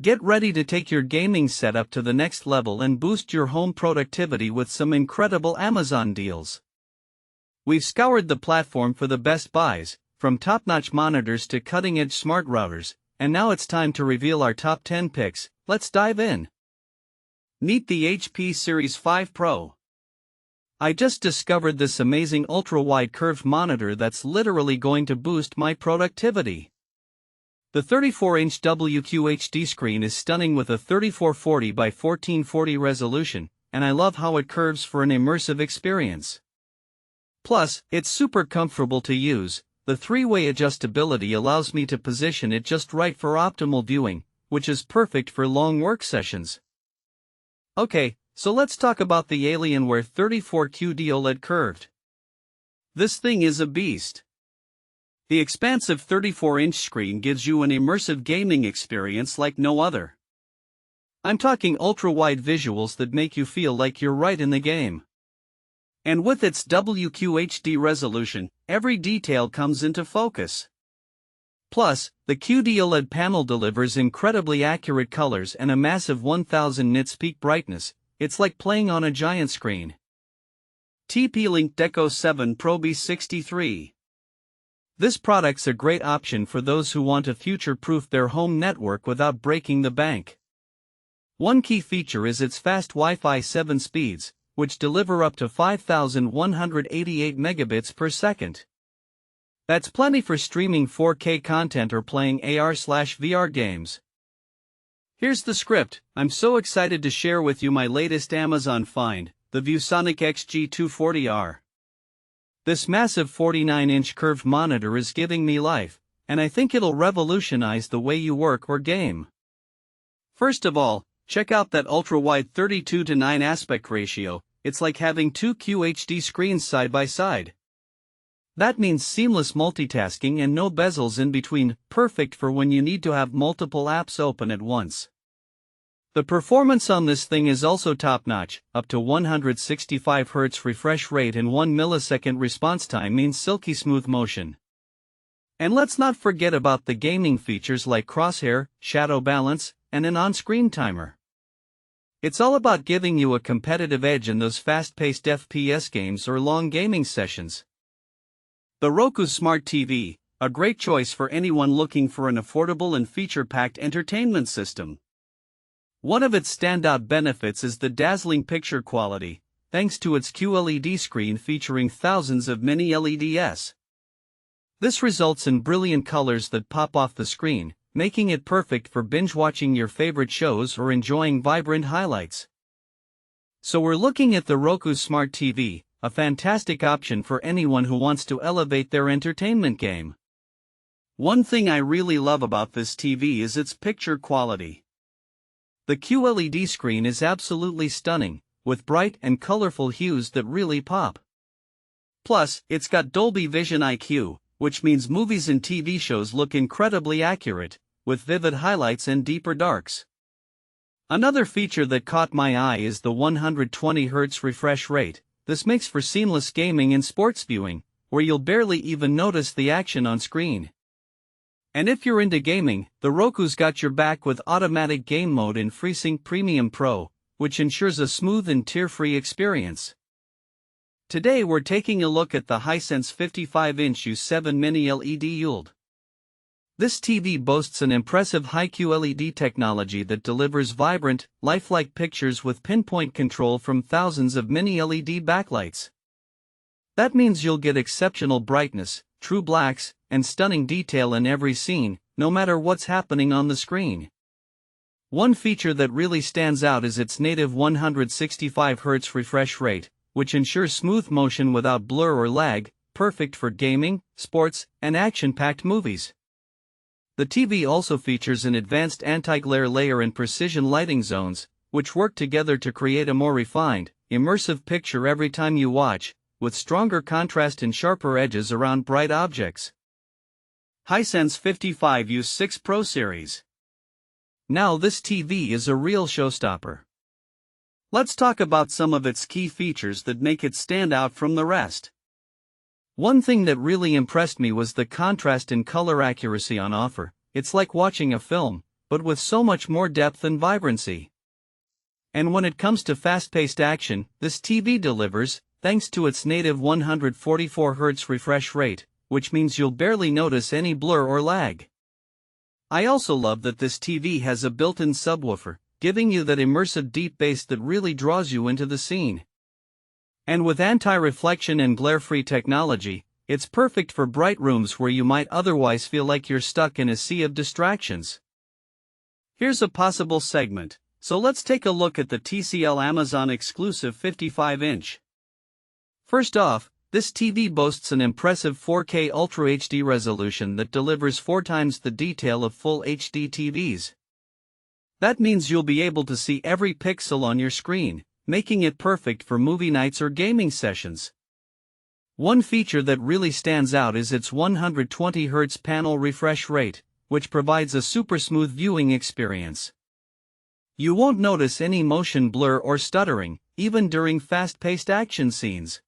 Get ready to take your gaming setup to the next level and boost your home productivity with some incredible Amazon deals. We've scoured the platform for the best buys, from top-notch monitors to cutting-edge smart routers, and now it's time to reveal our top 10 picks. Let's dive in. Meet the HP Series 5 Pro. I just discovered this amazing ultra-wide curved monitor that's literally going to boost my productivity. The 34-inch WQHD screen is stunning with a 3440 by 1440 resolution, and I love how it curves for an immersive experience. Plus, it's super comfortable to use. The three-way adjustability allows me to position it just right for optimal viewing, which is perfect for long work sessions. Okay, so let's talk about the Alienware 34 QD-OLED curved. This thing is a beast. The expansive 34-inch screen gives you an immersive gaming experience like no other. I'm talking ultra-wide visuals that make you feel like you're right in the game. And with its WQHD resolution, every detail comes into focus. Plus, the QD-OLED panel delivers incredibly accurate colors and a massive 1000 nits peak brightness. It's like playing on a giant screen. TP-Link Deco 7 Pro B63. This product's a great option for those who want to future-proof their home network without breaking the bank. One key feature is its fast Wi-Fi 7 speeds, which deliver up to 5,188 megabits per second. That's plenty for streaming 4K content or playing AR/VR games. Here's the script. I'm so excited to share with you my latest Amazon find, the ViewSonic XG240R. This massive 49-inch curved monitor is giving me life, and I think it'll revolutionize the way you work or game. First of all, check out that ultra-wide 32:9 aspect ratio. It's like having two QHD screens side by side. That means seamless multitasking and no bezels in between, perfect for when you need to have multiple apps open at once. The performance on this thing is also top-notch. Up to 165 Hz refresh rate and 1 millisecond response time means silky smooth motion. And let's not forget about the gaming features like crosshair, shadow balance, and an on-screen timer. It's all about giving you a competitive edge in those fast-paced FPS games or long gaming sessions. The Roku Smart TV, a great choice for anyone looking for an affordable and feature-packed entertainment system. One of its standout benefits is the dazzling picture quality, thanks to its QLED screen featuring thousands of mini LEDs. This results in brilliant colors that pop off the screen, making it perfect for binge-watching your favorite shows or enjoying vibrant highlights. So we're looking at the Roku Smart TV, a fantastic option for anyone who wants to elevate their entertainment game. One thing I really love about this TV is its picture quality. The QLED screen is absolutely stunning, with bright and colorful hues that really pop. Plus, it's got Dolby Vision IQ, which means movies and TV shows look incredibly accurate, with vivid highlights and deeper darks. Another feature that caught my eye is the 120 Hz refresh rate. This makes for seamless gaming and sports viewing, where you'll barely even notice the action on screen. And if you're into gaming, the Roku's got your back with automatic game mode in FreeSync Premium Pro, which ensures a smooth and tear-free experience. Today we're taking a look at the Hisense 55-inch U7 Mini LED ULED. This TV boasts an impressive high QLED technology that delivers vibrant, lifelike pictures with pinpoint control from thousands of mini LED backlights. That means you'll get exceptional brightness, true blacks, and stunning detail in every scene, no matter what's happening on the screen. One feature that really stands out is its native 165 Hz refresh rate, which ensures smooth motion without blur or lag, perfect for gaming, sports, and action-packed movies. The TV also features an advanced anti-glare layer and precision lighting zones, which work together to create a more refined, immersive picture every time you watch, with stronger contrast and sharper edges around bright objects. Hisense 55U6 Pro Series. Now this TV is a real showstopper. Let's talk about some of its key features that make it stand out from the rest. One thing that really impressed me was the contrast and color accuracy on offer. It's like watching a film, but with so much more depth and vibrancy. And when it comes to fast-paced action, this TV delivers, thanks to its native 144 Hz refresh rate, which means you'll barely notice any blur or lag. I also love that this TV has a built-in subwoofer, giving you that immersive deep bass that really draws you into the scene. And with anti-reflection and glare-free technology, it's perfect for bright rooms where you might otherwise feel like you're stuck in a sea of distractions. Here's a possible segment, so let's take a look at the TCL Amazon exclusive 55-inch. First off, this TV boasts an impressive 4K Ultra HD resolution that delivers 4 times the detail of full HD TVs. That means you'll be able to see every pixel on your screen, making it perfect for movie nights or gaming sessions. One feature that really stands out is its 120 Hz panel refresh rate, which provides a super smooth viewing experience. You won't notice any motion blur or stuttering, even during fast-paced action scenes.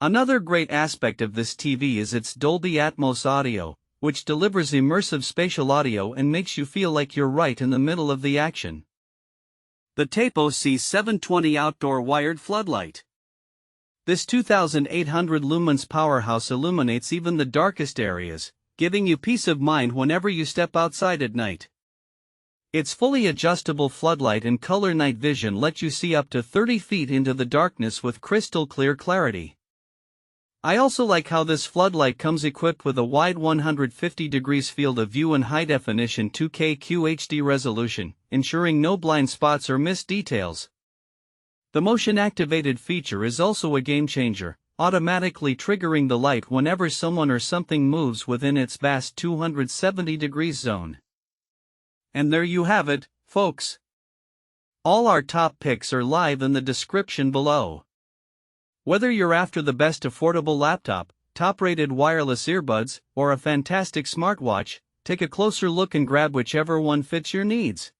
Another great aspect of this TV is its Dolby Atmos audio, which delivers immersive spatial audio and makes you feel like you're right in the middle of the action. The Tapo C720 Outdoor Wired Floodlight. This 2,800 lumens powerhouse illuminates even the darkest areas, giving you peace of mind whenever you step outside at night. Its fully adjustable floodlight and color night vision let you see up to 30 feet into the darkness with crystal clear clarity. I also like how this floodlight comes equipped with a wide 150 degrees field of view and high-definition 2K QHD resolution, ensuring no blind spots or missed details. The motion-activated feature is also a game-changer, automatically triggering the light whenever someone or something moves within its vast 270 degrees zone. And there you have it, folks. All our top picks are live in the description below. Whether you're after the best affordable laptop, top-rated wireless earbuds, or a fantastic smartwatch, take a closer look and grab whichever one fits your needs.